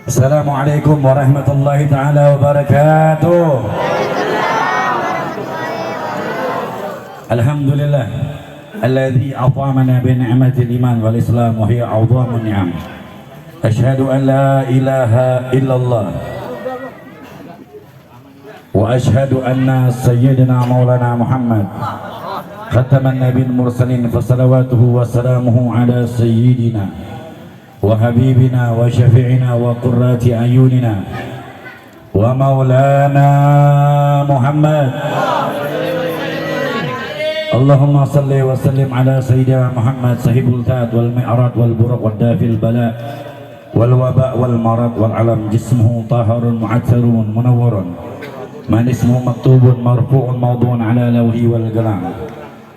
Assalamualaikum warahmatullahi ta'ala wabarakatuh. Alhamdulillah alladzi at'amana bi ni'matil iman wal islam wa hiya a'dhamun ni'am. Asyhadu an la ilaha illallah wa asyhadu anna sayyidina maulana Muhammad khataman nabiyil mursalin fa salawatuhu wa salamuhu ala sayyidina wa habibina wa syafi'ina wa qurrati ayunina wa maulana Muhammad. Allahumma salli wa sallim ala sayyidina Muhammad sahibul tat wal mi'rad wal buraq wal dafil bala wal waba wal marad wal alam jismuhu taharun mu'atharun munawwarun man ismuhu maktubun marfu'un mawdu'un ala lawhi wal galam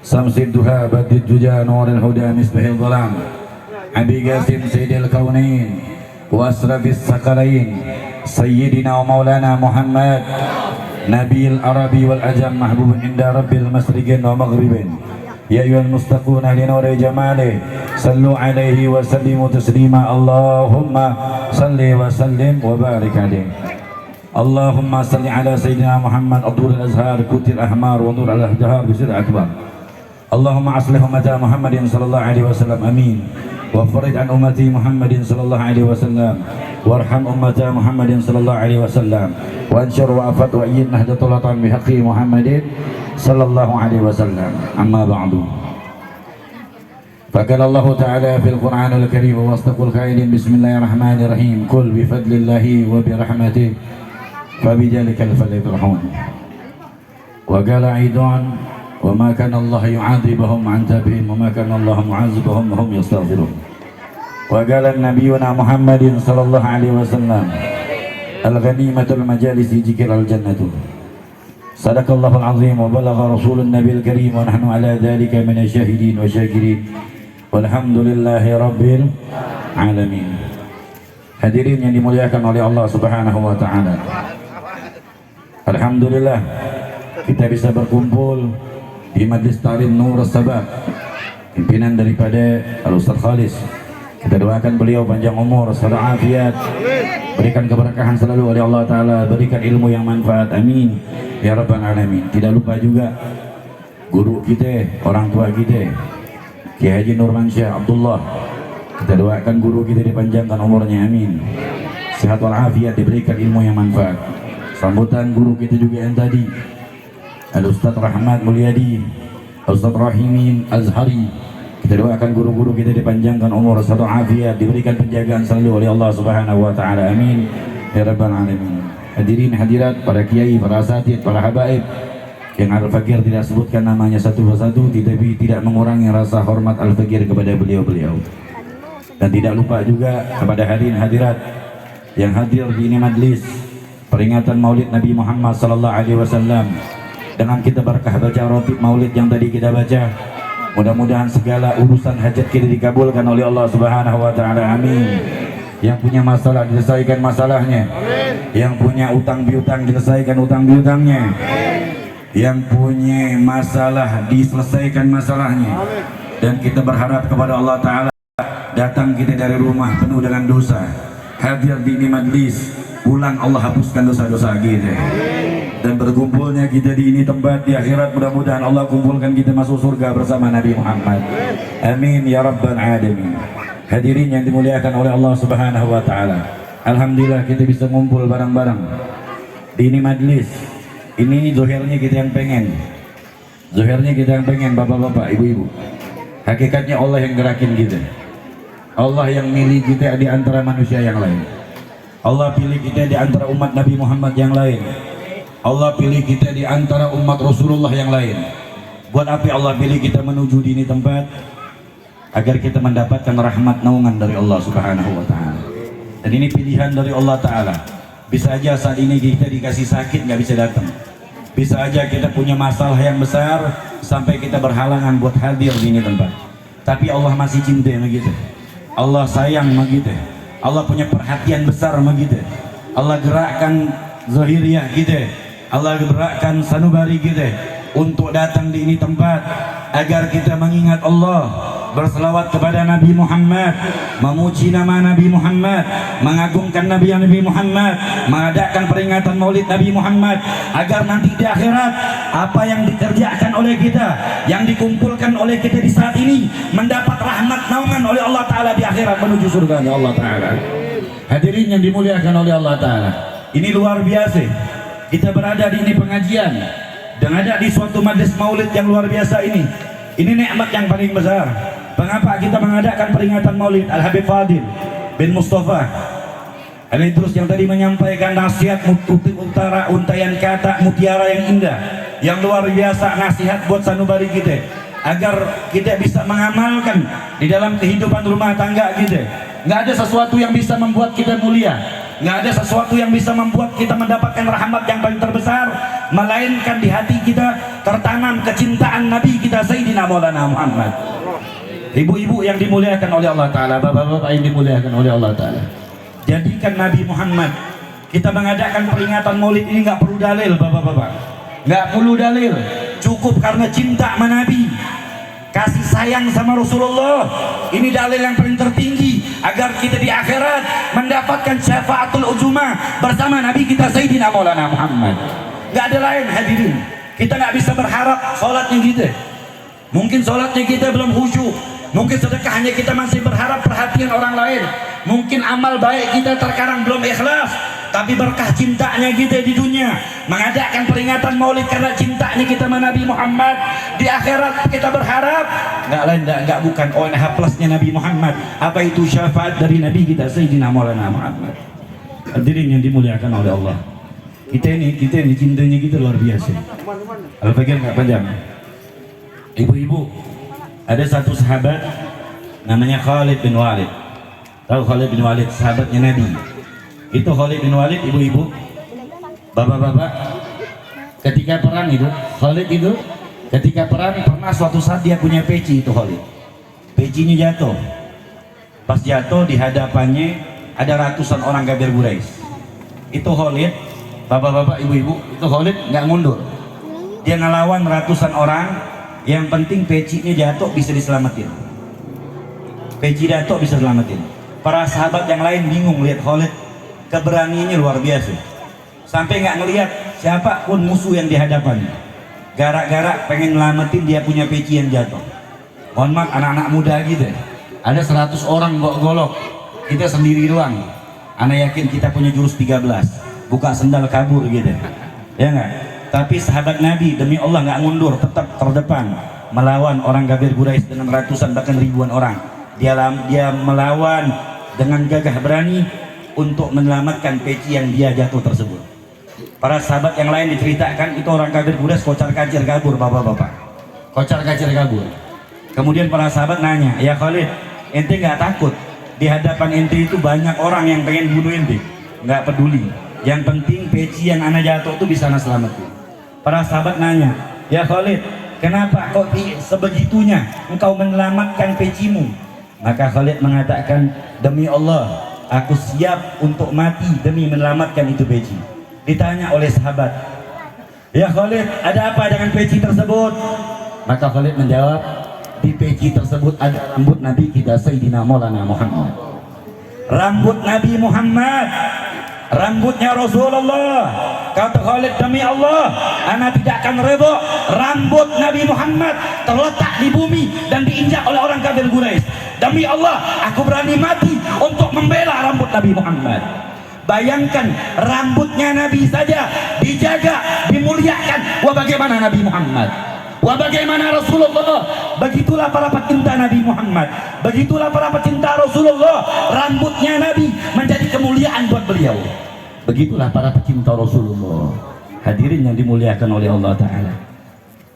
samsid duha badid duja nuril huda misbahil dhalam Abi Qasim Sayyidil Kaunain wa Asrafis Sakalain Sayyidina wa Maulana Muhammad Nabil Arabi wal Ajam mahbubun inda Rabbil Masriqin wa Maghribin. Ya ayyuhal mustaquna li nuri jamali sallu alaihi wa sallimu taslima. Allahumma salli wa sallim wa barik alaihi. Allahumma salli ala Sayyidina Muhammad Abdul Azhar Kutil Ahmar wa Nur al-Ahdhar bisir akbar. Allahumma aslih ummata Muhammadin sallallahu alaihi wasallam amin. وفرج عن أمتي محمد صلى الله عليه وسلم وارحم أمة محمد صلى الله عليه وسلم وانشر وأفت وأيد نهجة الوطن بحق محمد صلى الله عليه وسلم. أما بعد فقال الله تعالى في القرآن الكريم واصدق القائلين بسم الله الرحمن الرحيم قل بفضل الله وبرحمته فبذلك فليفرحون. وقال أيضا وما كان الله يعذبهم عن تابهم وما كان الله معذبهم وهم يستغفرون. وقال نبينا محمد صلى الله عليه وسلم الغنيمة المجالس ذكر الجنة. صدق الله العظيم وبلغ رسول النبي الكريم ونحن على ذلك من الشاهدين والشاكرين والحمد لله رب العالمين. Hadirin yang dimuliakan oleh Allah Subhanahu wa taala. Alhamdulillah kita bisa berkumpul di Majlis Ta'lim Nur Sabab, pimpinan daripada Al-Ustaz Khalis. Kita doakan beliau panjang umur, sehat afiat, berikan keberkahan selalu oleh Allah Ta'ala, berikan ilmu yang manfaat, amin ya rabbal alamin. Tidak lupa juga guru kita, orang tua kita Kiai Haji Nurmansyah Abdullah, kita doakan guru kita dipanjangkan umurnya, amin, sehat walafiat, diberikan ilmu yang manfaat. Sambutan guru kita juga yang tadi Al-Ustaz Rahmat Mulyadi, Ustaz Rahimin Azhari, kita doakan guru-guru kita dipanjangkan umur, satu afiat, diberikan penjagaan selalu oleh Allah Subhanahu wa taala, amin ya rabbal alamin. Hadirin hadirat, para kiai, para asatid, para habaib yang Al-Fakir tidak sebutkan namanya satu persatu, tetapi tidak mengurangi rasa hormat Al-Fakir kepada beliau-beliau. Dan tidak lupa juga kepada hadirin hadirat yang hadir di ini majlis peringatan Maulid Nabi Muhammad sallallahu alaihi wasallam. Dengan kita berkah baca rotib maulid yang tadi kita baca, mudah-mudahan segala urusan hajat kita dikabulkan oleh Allah Subhanahu wa taala, amin. Yang punya masalah diselesaikan masalahnya, yang punya utang piutang diselesaikan utang piutangnya, yang punya masalah diselesaikan masalahnya. Dan kita berharap kepada Allah Ta'ala, datang kita dari rumah penuh dengan dosa, hadir di ini majlis, pulang Allah hapuskan dosa-dosa kita. Dan berkumpulnya kita di ini tempat di akhirat, mudah-mudahan Allah kumpulkan kita masuk surga bersama Nabi Muhammad, amin ya rabbal alamin. Hadirin yang dimuliakan oleh Allah Subhanahu wa taala, alhamdulillah kita bisa ngumpul bareng-bareng di ini majlis. Ini zuhirnya kita yang pengen, zuhirnya kita yang pengen, bapak-bapak, ibu-ibu. Hakikatnya Allah yang gerakin kita, Allah yang milih kita di antara manusia yang lain. Allah pilih kita di antara umat Nabi Muhammad yang lain. Allah pilih kita di antara umat Rasulullah yang lain. Buat apa Allah pilih kita menuju di ini tempat? Agar kita mendapatkan rahmat naungan dari Allah Subhanahu wa taala. Dan ini pilihan dari Allah Ta'ala. Bisa aja saat ini kita dikasih sakit nggak bisa datang. Bisa aja kita punya masalah yang besar sampai kita berhalangan buat hadir di ini tempat. Tapi Allah masih cinta begitu. Allah sayang begitu. Allah punya perhatian besar begitu. Allah gerakkan zahiriyah kita, Allah gerakkan sanubari kita untuk datang di ini tempat agar kita mengingat Allah, berselawat kepada Nabi Muhammad, memuji nama Nabi Muhammad, mengagungkan Nabi Muhammad, mengadakan peringatan Maulid Nabi Muhammad, agar nanti di akhirat apa yang dikerjakan oleh kita, yang dikumpulkan oleh kita di saat ini, mendapat rahmat naungan oleh Allah Ta'ala di akhirat menuju surga Allah Ta'ala. Hadirin yang dimuliakan oleh Allah Ta'ala, ini luar biasa. Kita berada di ini pengajian dan ada di suatu majlis maulid yang luar biasa ini. Ini nikmat yang paling besar. Mengapa kita mengadakan peringatan maulid Al-Habib Fadil bin Mustafa Al-Idrus yang tadi menyampaikan nasihat utara, untayan kata mutiara yang indah, yang luar biasa, nasihat buat sanubari kita agar kita bisa mengamalkan di dalam kehidupan rumah tangga kita. Nggak ada sesuatu yang bisa membuat kita mulia, nggak ada sesuatu yang bisa membuat kita mendapatkan rahmat yang paling terbesar, melainkan di hati kita tertanam kecintaan Nabi kita Sayyidina Maulana Muhammad. Ibu-ibu yang dimuliakan oleh Allah Ta'ala, bapak-bapak yang dimuliakan oleh Allah Ta'ala, jadikan Nabi Muhammad. Kita mengadakan peringatan maulid ini nggak perlu dalil, bapak-bapak, nggak perlu dalil, cukup karena cinta sama Nabi, kasih sayang sama Rasulullah. Ini dalil yang paling tertinggi agar kita di akhirat mendapatkan syafaatul uzma bersama Nabi kita Sayyidina Maulana Muhammad. Nggak ada lain hadirin. Kita nggak bisa berharap sholatnya kita, mungkin sholatnya kita belum khusyuk, mungkin sedekahnya kita masih berharap perhatian orang lain, mungkin amal baik kita terkadang belum ikhlas, tapi berkah cintanya kita di dunia mengadakan peringatan maulid karena cintanya kita sama Nabi Muhammad, di akhirat kita berharap nggak lain nggak bukan ONH plusnya Nabi Muhammad. Apa itu? Syafaat dari Nabi kita Sayyidina Maulana Muhammad. Hadirin yang dimuliakan oleh Allah, kita ini cintanya kita luar biasa. Al-Fakir nggak panjang. Ibu-ibu, ada satu sahabat namanya Khalid bin Walid. Tahu Khalid bin Walid, sahabatnya Nabi. Itu Khalid bin Walid, ibu-ibu, bapak-bapak, ketika perang itu, Khalid itu ketika perang pernah suatu saat dia punya peci. Itu Khalid, pecinya jatuh. Pas jatuh di hadapannya ada ratusan orang kafir Quraisy. Itu Khalid, bapak-bapak, ibu-ibu, itu Khalid nggak mundur, dia ngelawan ratusan orang. Yang penting pecinya jatuh bisa diselamatin, peci jatuh bisa selamatin. Para sahabat yang lain bingung lihat Khalid, keberaniannya luar biasa, sampai nggak ngelihat siapapun musuh yang di hadapannya, gara-gara pengen nyelamatin dia punya peci yang jatuh. Mohon maaf anak-anak muda gitu, ada 100 orang golok, kita sendiri doang. Anak yakin kita punya jurus 13, buka sendal kabur gitu, ya nggak? Tapi sahabat Nabi demi Allah nggak mundur, tetap terdepan melawan orang kafir Quraisy dengan ratusan bahkan ribuan orang. Dia melawan dengan gagah berani untuk menyelamatkan peci yang dia jatuh tersebut. Para sahabat yang lain diceritakan itu orang kafir Quraisy kocar-kacir kabur, bapak-bapak, kocar-kacir kabur. Kemudian para sahabat nanya, ya Khalid, ente nggak takut di hadapan ente itu banyak orang yang pengen bunuh ente? Nggak peduli, yang penting peci yang ana jatuh itu bisa ana selamatin. Para sahabat nanya, ya Khalid, kenapa kok sebegitunya engkau menyelamatkan pecimu? Maka Khalid mengatakan, demi Allah, aku siap untuk mati demi menyelamatkan itu peci. Ditanya oleh sahabat, ya Khalid, ada apa dengan peci tersebut? Maka Khalid menjawab, di peci tersebut ada rambut Nabi kita Sayyidina Maulana Muhammad. Rambut Nabi Muhammad, rambutnya Rasulullah. Kata Khalid, demi Allah, ana tidak akan redha rambut Nabi Muhammad terletak di bumi dan diinjak oleh orang kafir Quraisy. Demi Allah, aku berani mati untuk membela rambut Nabi Muhammad. Bayangkan, rambutnya Nabi saja dijaga, dimuliakan. Wah bagaimana Nabi Muhammad? Wah bagaimana Rasulullah? Begitulah para pecinta Nabi Muhammad, begitulah para pecinta Rasulullah. Rambutnya Nabi menjadi kemuliaan buat beliau. Begitulah para pecinta Rasulullah. Hadirin yang dimuliakan oleh Allah Ta'ala,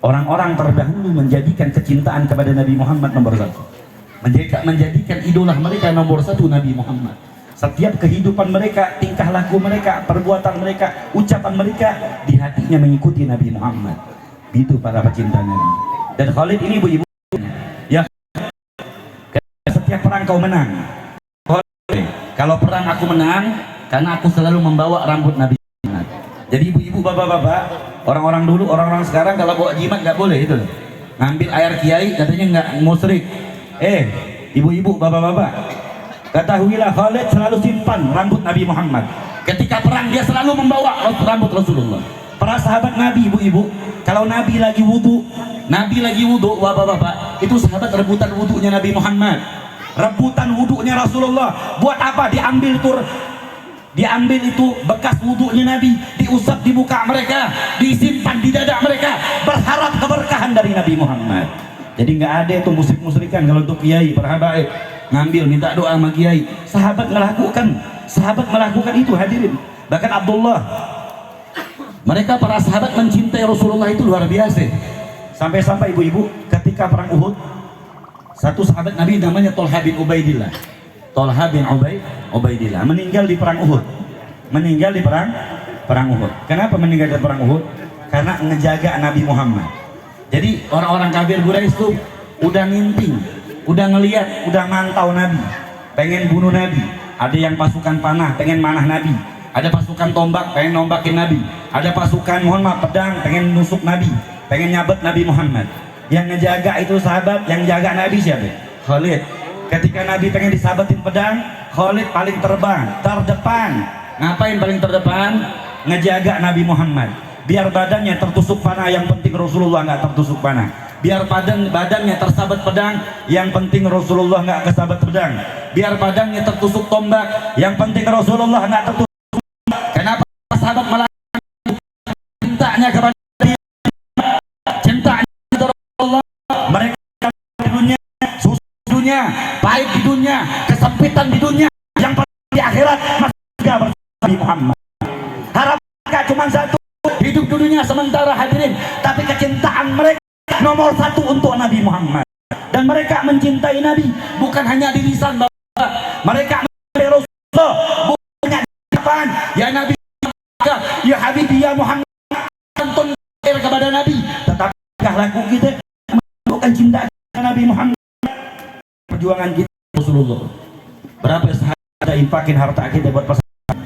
orang-orang terdahulu menjadikan kecintaan kepada Nabi Muhammad nomor satu, menjadikan idola mereka nomor satu Nabi Muhammad. Setiap kehidupan mereka, tingkah laku mereka, perbuatan mereka, ucapan mereka di hatinya mengikuti Nabi Muhammad. Itu para pecinta Nabi. Dan Khalid ini ibu-ibu, ya setiap perang kau menang. Kalau perang aku menang karena aku selalu membawa rambut Nabi Muhammad. Jadi ibu-ibu, bapak-bapak, orang-orang dulu, orang-orang sekarang kalau bawa jimat nggak boleh itu. Ngambil air kiai katanya nggak musyrik. Ibu-ibu, bapak-bapak, ketahuilah Khalid selalu simpan rambut Nabi Muhammad. Ketika perang dia selalu membawa rambut Rasulullah. Para sahabat Nabi, ibu-ibu, kalau Nabi lagi wudhu, bapak-bapak, itu sahabat rebutan wudhunya Nabi Muhammad, rebutan wudhunya Rasulullah. Buat apa? Diambil itu bekas wudhunya Nabi, diusap di muka mereka, disimpan di dada mereka, berharap keberkahan dari Nabi Muhammad. Jadi nggak ada itu musyrik-musyrikan kalau untuk kiai, para habaib ngambil minta doa sama kiai. Sahabat melakukan itu, hadirin. Bahkan Abdullah, mereka para sahabat mencintai Rasulullah itu luar biasa. Sampai-sampai ibu-ibu, ketika perang Uhud, satu sahabat Nabi namanya Tolha bin Ubaidillah meninggal di perang Uhud. Kenapa meninggal di perang Uhud? Karena ngejaga Nabi Muhammad. Jadi orang-orang kafir Quraisy itu udah nginting, udah ngelihat, udah mantau Nabi, pengen bunuh Nabi. Ada yang pasukan panah pengen manah Nabi, ada pasukan tombak pengen nombakin Nabi, ada pasukan pedang pengen nusuk Nabi, pengen nyabet Nabi Muhammad. Yang ngejaga itu sahabat, yang jaga Nabi siapa? Khalid. Ketika Nabi pengen disabetin pedang, Khalid paling terdepan. Ngapain paling terdepan? Ngejaga Nabi Muhammad. Biar badannya tertusuk panah, yang penting Rasulullah nggak tertusuk panah. Biar badannya tersabet pedang, yang penting Rasulullah nggak kesabet pedang. Biar badannya tertusuk tombak, yang penting Rasulullah nggak tertusuk. Kenapa sahabat malah cintanya kepada Nabi, cintanya kepada Rasulullah? Mereka di dunia, susunya pahit di dunia, kesempitan di dunia, yang di akhirat masih bersama Nabi Muhammad. Harap mereka cuma satu, hidup di dunia sementara, hadirin, tapi kecintaan mereka nomor satu untuk Nabi Muhammad. Dan mereka mencintai Nabi bukan hanya di lisan, mereka mencintai Rasulullah bukan hanya di depan. Ya Nabi, ya Habibi, ya Muhammad, tonton kepada Nabi, tetapi laku kita menunjukkan cinta Nabi Muhammad. Perjuangan kita Rasulullah. Berapa sahabat ada infakin harta kita buat pesantren?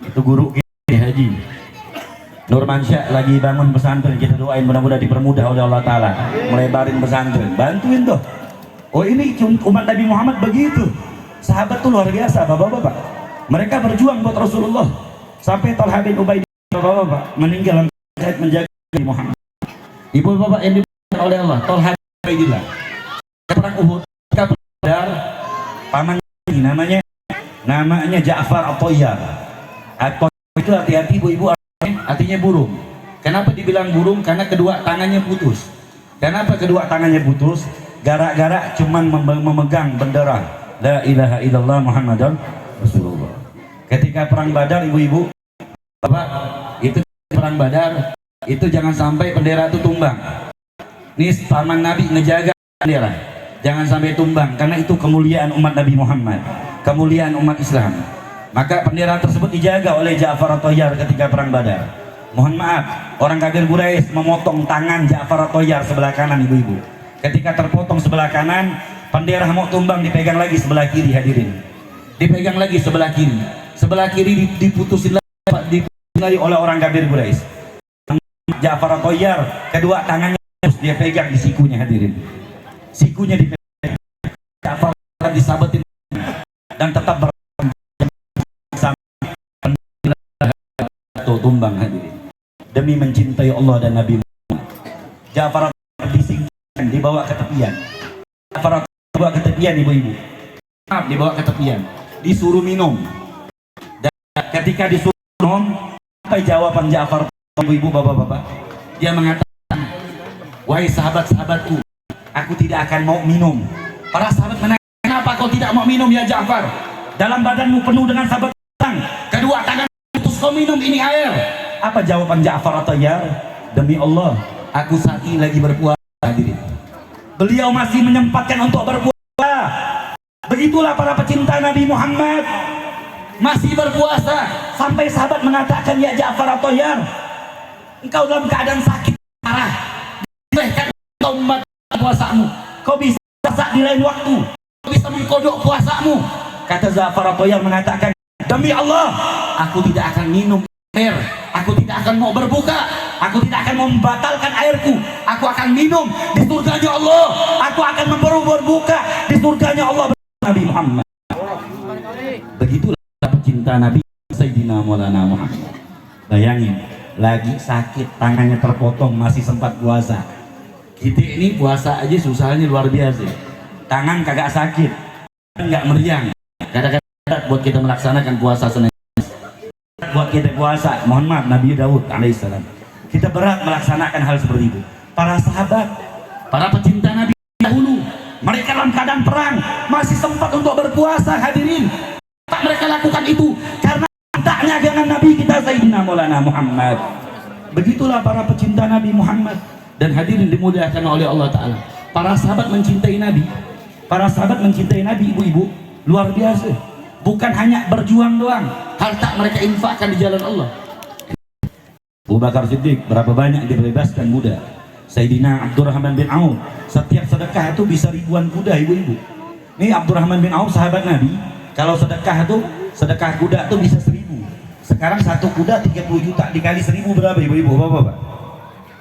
Itu guru kita Haji Nurmansyah lagi bangun pesantren, kita doain mudah-mudahan dipermudah oleh Allah Ta'ala, melebarin pesantren, bantuin tuh. Oh, ini umat Nabi Muhammad begitu. Sahabat tuh luar biasa, bapak-bapak. Mereka berjuang buat Rasulullah. Sampai Tolha bin Ubaidillah, bapak-bapak, meninggal menjaga Nabi Muhammad. Ibu bapak yang dipermudah oleh Allah, Tolha bin Ubaidillah. Perang Uhud, Badar, paman namanya Ja'far At-Tayyar. At-Tayyar itu hati-hati ibu-ibu, artinya burung. Kenapa dibilang burung? Karena kedua tangannya putus. Kenapa kedua tangannya putus? Gara-gara cuman memegang bendera La ilaha illallah Muhammadan Rasulullah. Ketika perang Badar, ibu-ibu, bapak, itu perang Badar, itu jangan sampai bendera itu tumbang. Nih paman Nabi ngejaga bendera, jangan sampai tumbang, karena itu kemuliaan umat Nabi Muhammad, kemuliaan umat Islam. Maka bendera tersebut dijaga oleh Ja'far At-Tayyar ketika perang Badar. Mohon maaf, orang kafir Quraisy memotong tangan Ja'far At-Tayyar sebelah kanan, ibu-ibu. Ketika terpotong sebelah kanan, bendera mau tumbang, dipegang lagi sebelah kiri, hadirin. Dipegang lagi sebelah kiri. Sebelah kiri diputusin lagi oleh orang kafir Quraisy. Ja'far At-Tayyar kedua tangannya dia pegang di sikunya, hadirin. Sikunya dipegang, Ja'far disabetin dan tetap tumbang, hadirin. Demi mencintai Allah dan Nabi Muhammad, Ja'far disingkirkan, dibawa ke tepian. Ja'far dibawa ke tepian, ibu-ibu. Dibawa ke tepian, disuruh minum. Dan ketika disuruh minum, apa jawaban Ja'far, ibu-ibu, bapak-bapak? Dia mengatakan, wahai sahabat-sahabatku, aku tidak akan mau minum. Para sahabat menanya, kenapa kau tidak mau minum ya Ja'far? Dalam badanmu penuh dengan sahabat, kedua tangan putus, kau minum ini air. Apa jawaban Ja'far At-Tayyar? Demi Allah, aku saat ini lagi berpuasa, hadirin. Beliau masih menyempatkan untuk berpuasa. Begitulah para pecinta Nabi Muhammad, masih berpuasa. Sampai sahabat mengatakan, ya Ja'far At-Tayyar, engkau dalam keadaan sakit parah, dilehkan umat puasamu, kau bisa puasa di lain waktu, kau bisa mengkodok puasamu. Kata Ja'far At-Tayyar mengatakan, demi Allah, aku tidak akan minum air, aku tidak akan mau berbuka Aku tidak akan membatalkan airku. Aku akan minum di surganya Allah. Aku akan berbuka di surganya Allah. Nabi Muhammad. Begitulah pecinta Nabi Sayyidina Maulana Muhammad. Bayangin, lagi sakit, tangannya terpotong, masih sempat puasa. Kita ini puasa aja susahnya luar biasa. Tangan kagak sakit, nggak meriang. Kadang-kadang buat kita melaksanakan puasa Senin, buat kita puasa, mohon maaf, Nabi Daud alaihissalam, kita berat melaksanakan hal seperti itu. Para sahabat, para pecinta Nabi dahulu, mereka dalam keadaan perang masih sempat untuk berpuasa. Hadirin, mereka lakukan itu karena cintaknya dengan Nabi kita Sayyidina Maulana Muhammad. Begitulah para pecinta Nabi Muhammad. Dan hadirin dimuliakan oleh Allah Ta'ala, para sahabat mencintai Nabi. Para sahabat mencintai Nabi, ibu-ibu, luar biasa. Bukan hanya berjuang doang, harta mereka infakkan di jalan Allah. Abu Bakar Siddiq berapa banyak dibebaskan budak. Sayyidina Abdurrahman bin Auf, setiap sedekah itu bisa ribuan kuda, ibu-ibu. Ini Abdurrahman bin Auf sahabat Nabi, kalau sedekah itu, sedekah kuda itu bisa 1000. Sekarang satu kuda 30 juta, dikali 1000 berapa, ibu-ibu, bapak-bapak?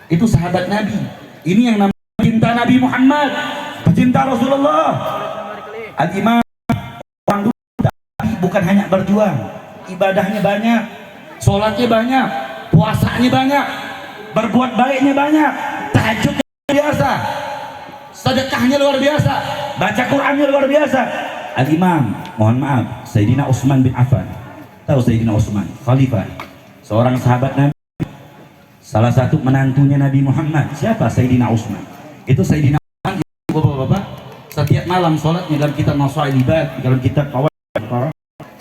Itu sahabat Nabi. Ini yang namanya cinta Nabi Muhammad, pecinta Rasulullah. Al-Imam orang dulu bukan hanya berjuang, ibadahnya banyak, sholatnya banyak, puasanya banyak, berbuat baiknya banyak, tahajudnya luar biasa, sedekahnya luar biasa, baca Qurannya luar biasa. Al-Imam, mohon maaf, Sayyidina Utsman bin Affan. Tahu Sayyidina Utsman, khalifah, seorang sahabat Nabi, salah satu menantunya Nabi Muhammad. Siapa Sayyidina Utsman? Itu Sayyidina Utsman, bapak-bapak, setiap malam sholatnya dalam kitab Nasail Ibad, dalam kitab Qawaid.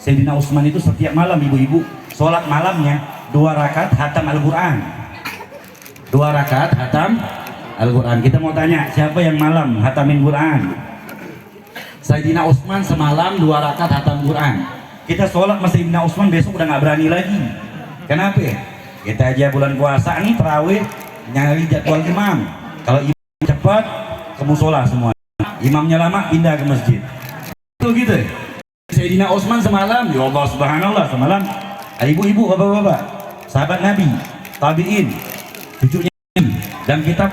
Sayyidina Utsman itu setiap malam, ibu-ibu, sholat malamnya 2 rakaat hatam Al-Quran. 2 rakaat hatam Al-Quran. Kita mau tanya, siapa yang malam hatamin Quran? Sayyidina Utsman semalam 2 rakaat hatam Quran. Kita sholat sama Sayyidina Utsman, besok udah nggak berani lagi. Kenapa? Kita aja bulan puasa nih terawih nyari jadwal imam. Kalau imam cepat ke musola semua, imamnya lama pindah ke masjid. Itu gitu. Sayyidina Utsman semalam, ya Allah subhanallah, semalam ibu-ibu, bapak-bapak, sahabat Nabi, tabi'in, cucunya dan kitab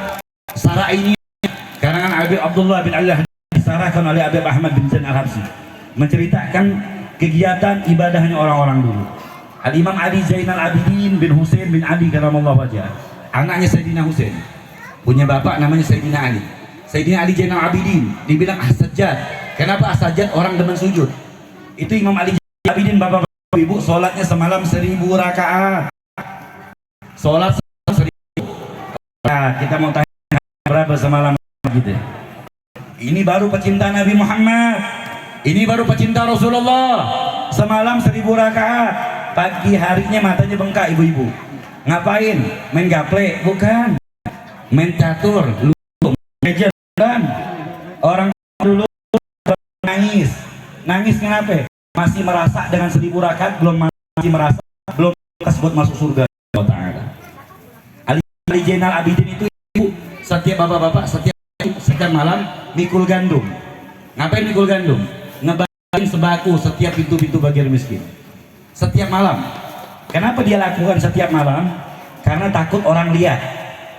Sarah ini karangan Abi Abdullah bin Allah disarahkan oleh Abi Ahmad bin Zain Al-Habsyi, menceritakan kegiatan ibadahnya orang-orang dulu. Al-Imam Ali Zainal Abidin bin Husain bin Ali karamallahu wajhah, anaknya Sayyidina Husain, punya bapak namanya Sayyidina Ali. Sayyidina Ali Zainal Abidin dibilang As-Sajjad. Kenapa As-Sajjad? Orang demen sujud. Itu Imam Ali Zainal Abidin, bapak ibu, sholatnya semalam 1000 rakaat. Sholat 1000. Nah, kita mau tanya berapa semalam gitu. Ini baru pecinta Nabi Muhammad. Ini baru pecinta Rasulullah. Semalam 1000 rakaat. Pagi harinya matanya bengkak, ibu-ibu. Ngapain? Main gaple? Bukan. Main catur, lu meja kan. Orang dulu nangis. Nangis kenapa? Masih merasa dengan 1000 rakaat masih merasa belum tersebut masuk surga Allah Ta'ala. Ali Zainal Abidin itu ibu, setiap bapak-bapak setiap malam mikul gandum. Ngapain mikul gandum? Ngebagiin sembako setiap pintu-pintu bagi miskin. Setiap malam. Kenapa dia lakukan setiap malam? Karena takut orang lihat.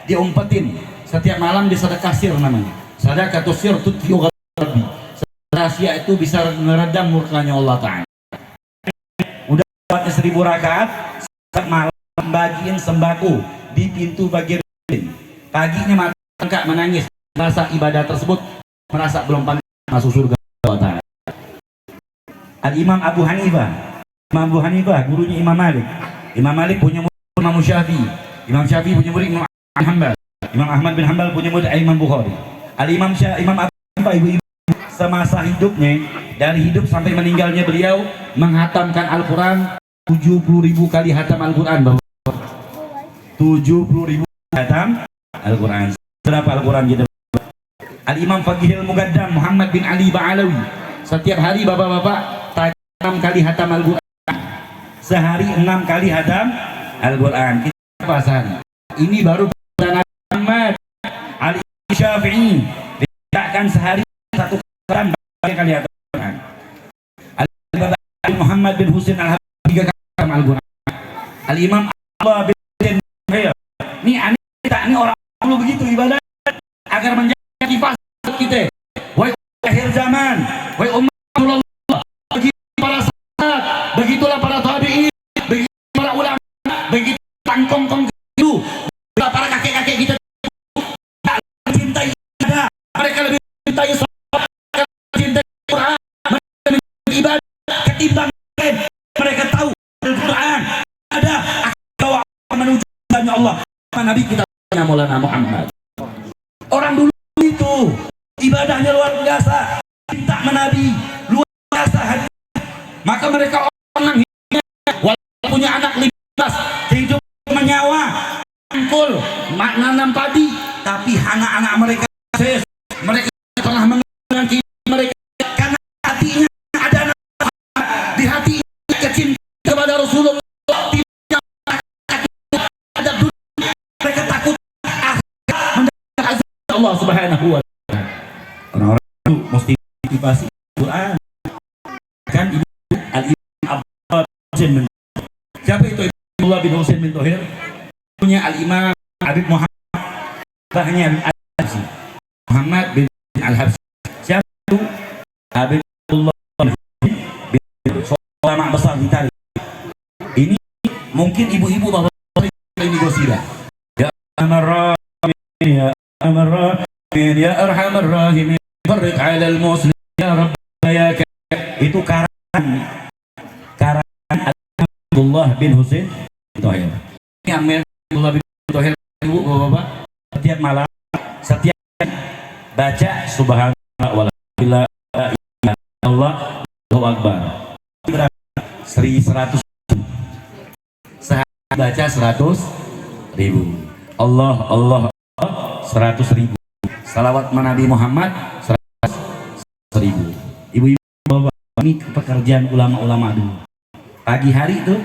Dia umpetin setiap malam di sedekah sir namanya. Sedekah sir tutfi'u ghadabi. Rahasia itu bisa meredam murkanya Allah Ta'ala. Udah buatnya 1000 rakaat, setiap malam bagiin sembako di pintu bagi miskin. Paginya mata menangis, merasa ibadah tersebut merasa belum pantas masuk surga Allah Ta'ala. Al-Imam Abu Hanifah, Imam Abu Hanifah gurunya Imam Malik. Imam Malik punya murid Imam Syafi'i. Imam Syafi'i punya murid Imam Hanbal. Imam Ahmad bin Hanbal punya murid Imam Bukhari. Imam Abu Hanifah, ibu-ibu, semasa hidupnya, dari hidup sampai meninggalnya beliau menghatamkan Al-Quran 70.000 kali hatam Al-Quran. 70.000 hatam Al-Quran. Berapa Al-Quran kita? Al-Imam Faqihil Muqaddam Muhammad bin Ali Ba'alawi, setiap hari bapak-bapak 6 kali hatam Al-Quran. Sehari 6 kali hatam Al-Quran. Kita pasan. Ini baru Nabi Muhammad. Ali Syafi'i diletakkan sehari 1 kali hatam Al-Quran. Al-Imam Muhammad bin Husain Al-Habsyi 3 kali hatam Al-Quran. Al-Imam Allah bin Nih aneh kita, nih orang dulu begitu ibadah agar menjadi kipas kita. Wahai akhir zaman, wahai umat Rasulullah, begitu para sahabat, begitulah para tabi'in, begitu para ulama, begitu tangkong-tong itu, para kakek-kakek kita tak mencintai ibadah, mereka lebih mencintai salat, mereka mencintai Quran, mereka mencintai ibadah ketimbang mereka tahu Al-Quran ada bahwa menuju Allah. Nabi kita Maulana Muhammad. Orang dulu itu ibadahnya luar biasa, cinta menabi luar biasa. Maka mereka orang hidupnya walaupun punya anak 15 hidup menyawa angkul nanam padi, tapi anak-anak mereka pernah mengenang mereka karena hatinya ada di hati kecintaan kepada Rasulullah. Allah Subhanahu wa ta'ala. Orang-orang itu mesti dipasi Quran. Kan ini Al-Imam Abdullah bin siapa itu Abdullah bin Husain bin Thohir? Punya Al-Imam Habib Muhammad bahnya Al-Habsyi. Muhammad bin Al-Habsyi. Siapa itu? Habib Abdullah bin ulama besar di tarikh. Ini mungkin ibu-ibu bapak-bapak ini gosilah. Ya Amar ya Amar-Rahim ya Arhamar Rahimin farriq 'alal muslim ya Rabb ya itu karangan Abdullah bin Husain Thohir. Ini Abdullah bin Thohir ibu bapak setiap malam setiap baca subhanallah walhamdulillah Allah Allahu akbar 100 sehari baca 100.000 Allah 100.000 salawat Nabi Muhammad 100.000. Ibu-ibu bapak ini pekerjaan ulama-ulama dulu. Pagi hari itu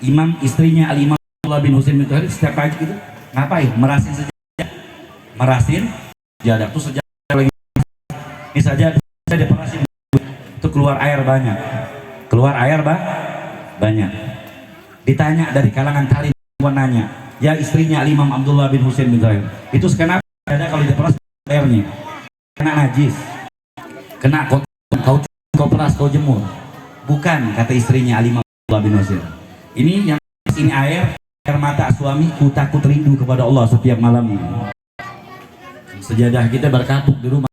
imam istrinya Al-Imam Abdullah bin Husain bin Thohir setiap pagi itu ngapain? Merasin sejadah tuh sejadah lagi ini saja diperasin itu keluar air banyak. Ditanya dari kalangan talim nanya, ya istrinya Al-Imam Abdullah bin Husain bin Thohir itu kenapa ada kalau diperas airnya kena najis, kena kau peras kau jemur? Bukan, kata istrinya Al-Imam Abdullah bin Husain. Ini yang ini air mata suami, ku takut rindu kepada Allah setiap malamnya. Sejadah kita berkapuk di rumah.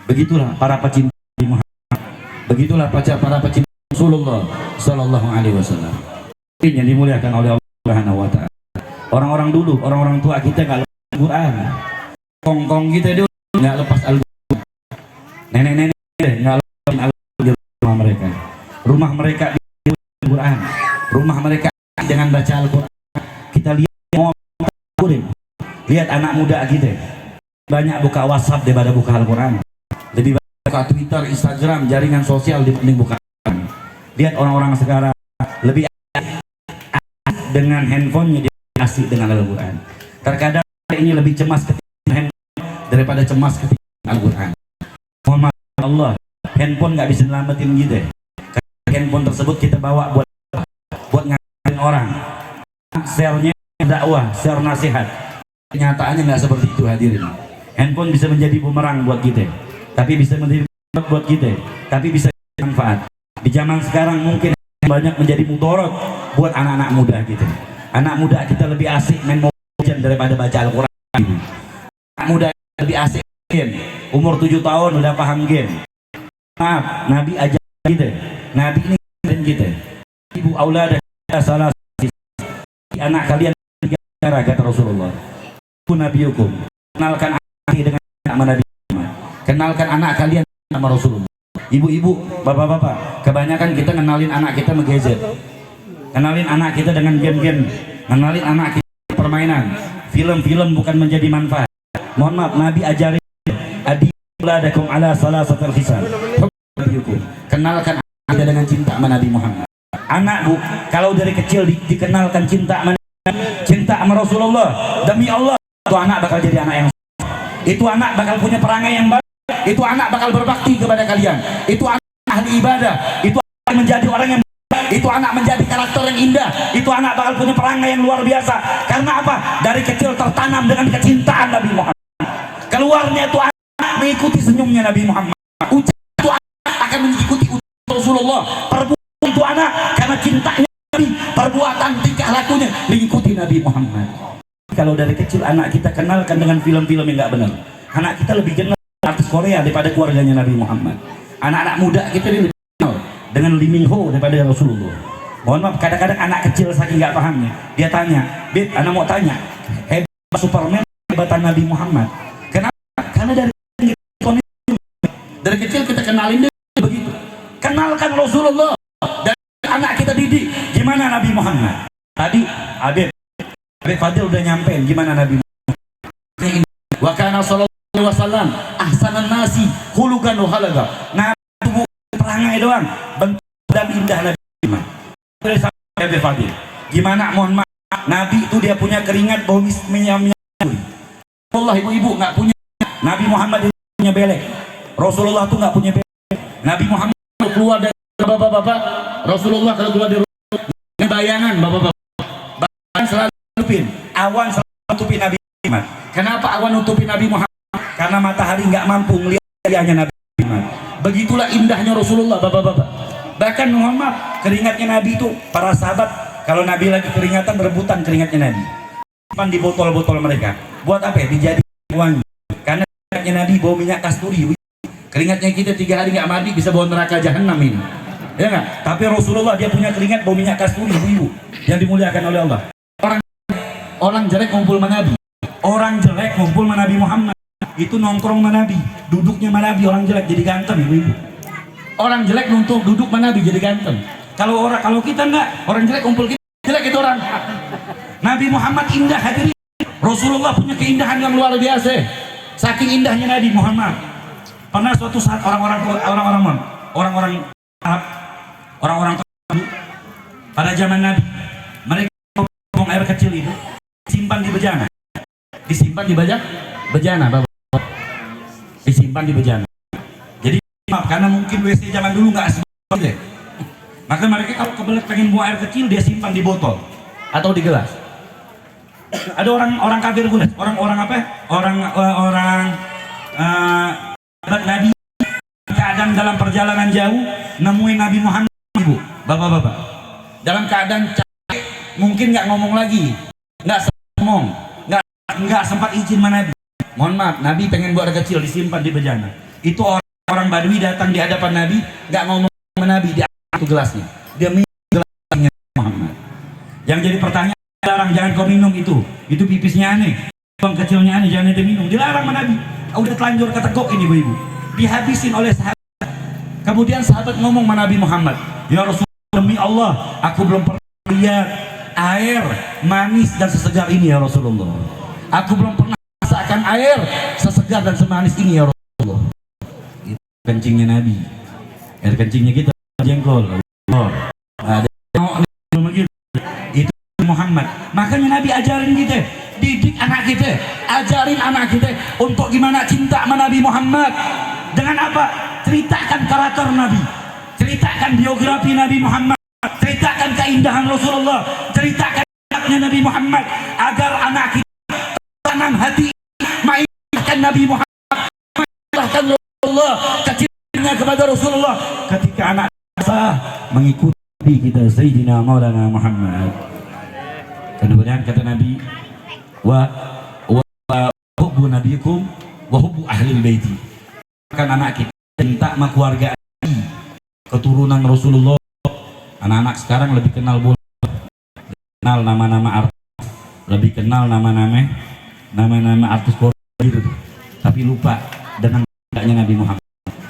Begitulah para pecinta Muhammad. Begitulah para pecinta Rasulullah Sallallahu Alaihi Wasallam. Ini yang dimuliakan oleh Allah Subhanahu Wa Taala. Orang-orang dulu, orang-orang tua kita nggak lepas Al-Quran. Kongkong kita dulu nggak lepas Al-Quran. Nenek-nenek nggak lepas Al-Quran di rumah mereka. Rumah mereka di Al-Quran. Rumah mereka dengan baca Al-Quran. Kita lihat lihat anak muda kita banyak buka WhatsApp daripada buka Al-Quran. Lebih banyak buka Twitter, Instagram, jaringan sosial dibanding buka Al-Quran. Lihat orang-orang sekarang lebih dengan handphonenya dia asik dengan Al-Quran. Terkadang ini lebih cemas ketika handphone daripada cemas ketika Al-Quran. Mohon maaf Allah, handphone nggak bisa nyelamatin gitu. Handphone tersebut kita bawa buat ngajarin orang, share-nya dakwah, share nasihat. Kenyataannya nggak seperti itu hadirin. Handphone bisa menjadi bumerang buat kita, tapi bisa menjadi buat kita, tapi bisa manfaat. Di zaman sekarang mungkin banyak menjadi mudarat buat anak-anak muda kita. Anak muda kita lebih asik main mobile daripada baca Al-Quran. Anak muda lebih asik game. Umur 7 tahun udah paham game. Maaf, Nabi ajar kita. Nabi ini dan kita. Ibu aulad salah anak kalian cara kata Rasulullah. Nabi hukum. Kenalkan anak dengan nama Nabi Muhammad. Kenalkan anak kalian sama Rasulullah. Ibu-ibu, bapak-bapak, kebanyakan kita kenalin anak kita sama gadget. Kenalin anak kita dengan game-game. Kenalin anak kita permainan. Film-film bukan menjadi manfaat. Mohon maaf, Nabi ajarin adibuladakum ala salasatil khisal. Kenalkan anak kita dengan cinta sama Nabi Muhammad. Anak bu, kalau dari kecil dikenalkan cinta sama Rasulullah, demi Allah itu anak bakal jadi anak yang itu anak bakal punya perangai yang baik, itu anak bakal berbakti kepada kalian, itu anak ahli ibadah, itu akan menjadi orang yang baik itu anak menjadi karakter yang indah, itu anak bakal punya perangai yang luar biasa. Karena apa? Dari kecil tertanam dengan kecintaan Nabi Muhammad. Keluarnya itu anak mengikuti senyumnya Nabi Muhammad, ucapan itu anak akan mengikuti Rasulullah, perbuatan itu anak karena cintanya Nabi, perbuatan tingkah lakunya mengikuti Nabi Muhammad. Kalau dari kecil anak kita kenalkan dengan film-film yang nggak benar, anak kita lebih kenal artis Korea daripada keluarganya Nabi Muhammad. Anak-anak muda kita lebih kenal dengan Lee Min Ho daripada Rasulullah. Mohon maaf, kadang-kadang anak kecil saking nggak pahamnya, dia tanya, "Beb, anak mau tanya, hebat Superman, hebatan Nabi Muhammad. Kenapa? Karena dari kecil kita kenalin dia begitu. Kenalkan Rasulullah dan anak kita didik gimana Nabi Muhammad. Tadi Habib Fadil udah nyampein gimana Nabi Muhammad. Wa kana sallallahu alaihi wasallam ahsanan nasi khuluqan wa khalaqa. Nabi tubuh perangai doang, bentuk dan indah Nabi Muhammad. Habib Fadil, gimana mohon maaf, Nabi itu dia punya keringat bau minyak. Allah ibu-ibu nggak punya. Nabi Muhammad itu punya belek. Rasulullah tuh nggak punya belek. Nabi Muhammad keluar dari bapak-bapak, Rasulullah kalau keluar dari bayangan bapak-bapak, bayangan selalu nutupin, awan selalu nutupin Nabi Muhammad. Kenapa awan nutupin Nabi Muhammad? Karena matahari nggak mampu melihat wajahnya Nabi Muhammad. Begitulah indahnya Rasulullah bapak-bapak. Bahkan mohon maaf, keringatnya Nabi itu para sahabat kalau Nabi lagi keringatan rebutan keringatnya Nabi. Simpan di botol-botol mereka. Buat apa ya? Dijadi wangi. Karena keringatnya Nabi bau minyak kasturi. Keringatnya kita 3 hari nggak mandi bisa bawa neraka jahanam ini, ya nggak? Tapi Rasulullah dia punya keringat bau minyak kasturi, ibu yang dimuliakan oleh Allah. Orang jelek ngumpul sama Nabi, orang jelek ngumpul sama Nabi Muhammad, itu nongkrong sama Nabi, duduknya sama Nabi. Orang jelek jadi ganteng, ibu. Orang jelek untuk duduk sama Nabi jadi ganteng. Kalau kita nggak, orang jelek kumpul kita jelek itu orang. Nabi Muhammad indah hadirin. Rasulullah punya keindahan yang luar biasa. Saking indahnya Nabi Muhammad. Pernah suatu saat orang-orang Arab, orang-orang pada zaman Nabi, mereka buang air kecil itu disimpan di bejana, Bapak. Disimpan di bejana. Jadi maaf, karena mungkin WC zaman dulu nggak seperti itu, maka mereka kalau kebelet pengen buang air kecil dia simpan di botol atau di gelas. Ada orang kafir pun, orang Nabi keadaan dalam perjalanan jauh nemuin Nabi Muhammad, ibu, bapak-bapak dalam keadaan capek, mungkin nggak ngomong lagi, nggak sempat izin sama Nabi. Mohon maaf, Nabi pengen buat air kecil disimpan di bejana. Itu orang Badui datang di hadapan Nabi, nggak ngomong sama Nabi, dia itu gelasnya, dia minum gelasnya Muhammad. Yang jadi pertanyaan, dilarang, jangan kau minum itu pipisnya aneh, buang kecilnya aneh, jangan ente minum, dilarang sama Nabi. Udah telanjur keteguk ini ibu-ibu, dihabisin oleh sahabat. Kemudian sahabat ngomong sama Nabi Muhammad, ya Rasulullah, demi Allah aku belum pernah lihat air manis dan sesegar ini ya Rasulullah. Aku belum pernah merasakan air sesegar dan semanis ini ya Rasulullah. Itu kencingnya Nabi, air kencingnya kita jengkol. Itu Muhammad. Makanya Nabi ajarin kita, didik anak kita, ajarin anak kita untuk gimana cinta sama Nabi Muhammad. Dengan apa? Ceritakan karakter Nabi, ceritakan biografi Nabi Muhammad, ceritakan keindahan Rasulullah, ceritakan anaknya Nabi Muhammad, agar anak kita tanam hati mengingatkan Nabi Muhammad, mengingatkan Rasulullah, kecintaannya kepada Rasulullah. Ketika anak sah mengikuti kita Sayyidina Maulana Muhammad. Kemudian kata Nabi, wa hubbu nabiyikum wa hubbu ahlil baiti. Kan anak kita cinta sama keluarga Nabi, keturunan Rasulullah. Anak-anak sekarang lebih kenal bola, kenal nama-nama artis, lebih kenal nama-nama artis Korea gitu, tapi lupa dengan anaknya Nabi Muhammad.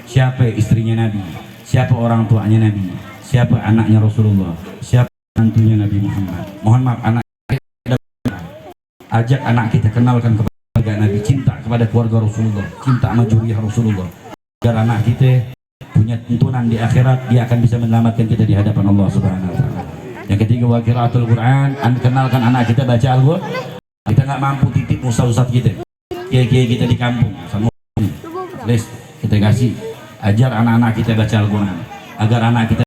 Siapa istrinya Nabi, siapa orang tuanya Nabi, siapa anaknya Rasulullah, siapa mantunya Nabi Muhammad. Mohon maaf, ajak anak kita kenalkan kepada keluarga Nabi, cinta kepada keluarga Rasulullah, cinta sama zuriyah Rasulullah, agar anak kita punya tuntunan di akhirat, dia akan bisa menyelamatkan kita di hadapan Allah Subhanahu wa taala. Yang ketiga, wa qiraatul Quran, kenalkan anak kita baca Al-Qur'an. Kita nggak mampu titip ustaz-ustaz kita, kiai-kiai kita di kampung, sama les kita kasih, ajar anak-anak kita baca Al-Qur'an, agar anak kita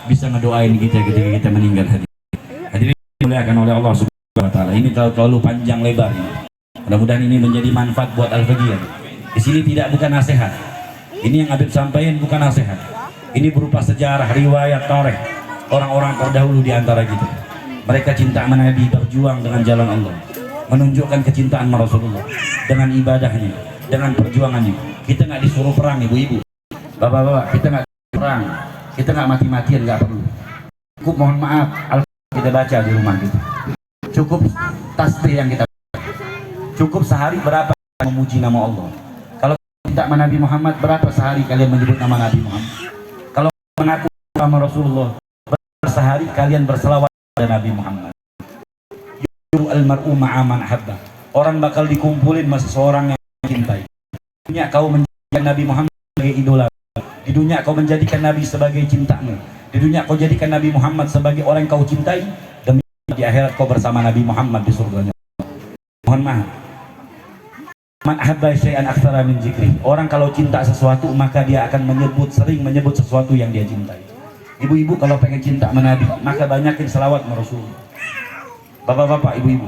bisa ngedoain kita ketika kita meninggal hadirin. Hadirin dimuliakan oleh Allah Subhanahu wa taala. Ini terlalu panjang lebar ini. Mudah-mudahan ini menjadi manfaat buat Al-Fajr. Di sini bukan nasihat. Ini yang Habib sampaikan bukan nasihat. Ini berupa sejarah, riwayat, tarikh orang-orang terdahulu di antara kita. Mereka cinta Nabi, berjuang dengan jalan Allah, menunjukkan kecintaan Rasulullah dengan ibadahnya, dengan perjuangannya. Kita nggak disuruh perang, ibu-ibu, bapak-bapak, kita nggak perang, kita nggak mati-matian, nggak perlu. Cukup mohon maaf, kita baca di rumah kita. Cukup tasbih yang kita baca. Cukup sehari berapa memuji nama Allah. Kalau cinta Nabi Muhammad, berapa sehari kalian menyebut nama Nabi Muhammad? Kalau mengaku nama Rasulullah, berapa sehari kalian berselawat pada Nabi Muhammad? Al-mar'u ma'aman habba. Orang bakal dikumpulin sama seseorang yang cintai. Di dunia kau menjadikan Nabi Muhammad sebagai idola. Di dunia kau menjadikan Nabi sebagai cintamu. Di dunia kau jadikan Nabi Muhammad sebagai orang yang kau cintai. Demi di akhirat kau bersama Nabi Muhammad di surganya. Mohon maaf. Man ahabba syai'an aktsara min zikri. Orang kalau cinta sesuatu maka dia akan sering menyebut sesuatu yang dia cintai. Ibu-ibu kalau pengen cinta sama Nabi, maka banyakin selawat sama Rasulullah. Bapak-bapak, ibu-ibu,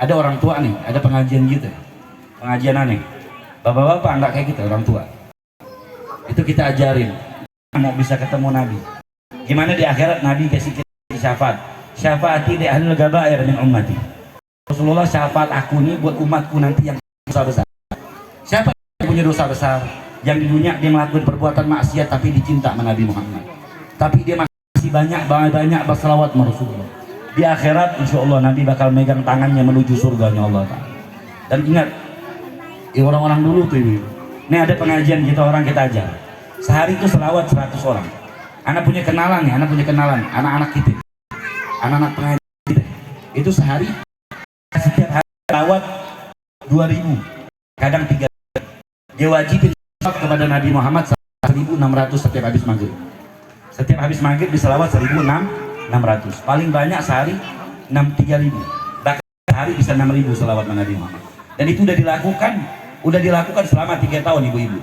ada orang tua nih, ada pengajian gitu, pengajian aneh. Bapak-bapak enggak kayak gitu, orang tua. Itu kita ajarin, mau bisa ketemu Nabi. Gimana di akhirat Nabi kasih kita syafaat. Syafaati di ahlul gabair min ummati. Rasulullah syafaat aku nih buat umatku nanti yang dosa besar. Siapa yang punya dosa besar? Yang di dunia dia melakukan perbuatan maksiat tapi dicinta sama Nabi Muhammad. Tapi dia masih banyak berselawat sama Rasulullah. Di akhirat insya Allah Nabi bakal megang tangannya menuju surganya Allah Ta'ala. Dan ingat, orang-orang dulu tuh ibu, ini ada pengajian kita ajar sehari itu selawat 100 orang. Anak punya kenalan nih, anak-anak kita, anak-anak pengajian kita, itu sehari setiap hari selawat 2000, kadang 3. Dia wajibin kepada Nabi Muhammad 1600 setiap habis maghrib. Setiap habis maghrib diselawat 1600. Paling banyak sehari 3000. Bahkan sehari bisa 6000 selawat Nabi Muhammad. Dan itu udah dilakukan selama 3 tahun ibu-ibu.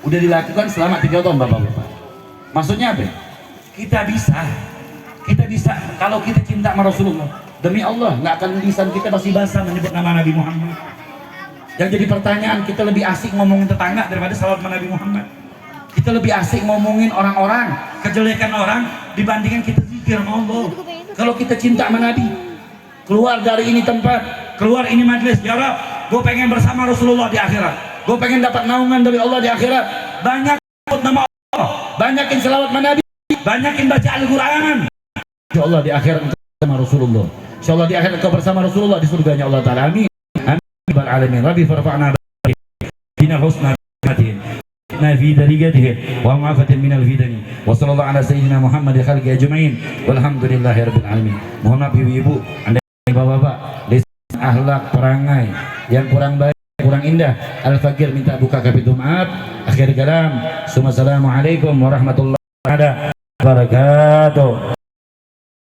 Udah dilakukan selama 3 tahun bapak-bapak. Maksudnya apa? Kita bisa kalau kita cinta sama Rasulullah. Demi Allah nggak akan lisan kita masih basah menyebut nama Nabi Muhammad. Yang jadi pertanyaan, kita lebih asik ngomongin tetangga daripada salawat Nabi Muhammad. Kita lebih asik ngomongin orang-orang, kejelekan orang dibandingkan kita zikir sama Allah. Kalau kita cinta sama Nabi, keluar dari ini tempat, keluar ini majelis, ya Rabb, gue pengen bersama Rasulullah di akhirat. Gue pengen dapat naungan dari Allah di akhirat. Banyak sebut nama Allah, banyakin selawat sama Nabi, banyakin baca Al-Quran. Insya Allah di akhirat bersama Rasulullah. Insya Allah di akhirat kau bersama Rasulullah di surganya Allah Ta'ala. Amin. Amin. Alamin. Rabbi farfa'na bina husna في درجته ومعافة من الفتن وصلى الله على سيدنا محمد خلق أجمعين والحمد لله رب العالمين. Mohon maaf ibu-ibu, anda bapak-bapak, lisan akhlak perangai yang kurang baik, kurang indah, Al-Fajr minta buka pintu maaf. Akhir kalam, assalamualaikum warahmatullahi wabarakatuh.